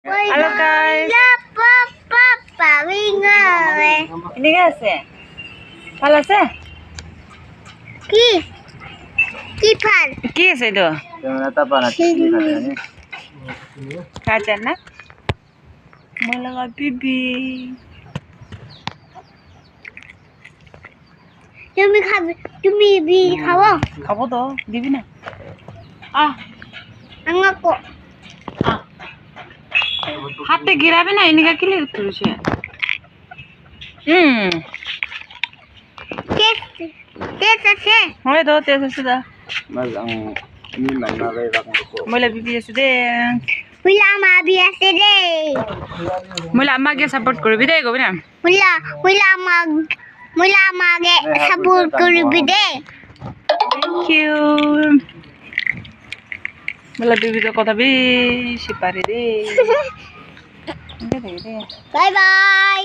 Halo guys. Ini guys ya. Halo sih. Ki sih itu. Kaca nak. Malah bibi. তুমি B খাবো খাবো তো দিবি না আমাকে হাতে গিরাবে না এনিকা কি লিখতে রয়েছে টেস্ট আছে হয় তো তেজ আছে দা মইলা বিবি আছে দে হুলা মাবি আছে রে মইলা আমাকে সাপোর্ট করবি দে গবি না হুলা মাগে সাপোর্ট করবি দে থ্যাংক ইউ মইলা বিবি তো কথা বেশি পারে রে বাই বাই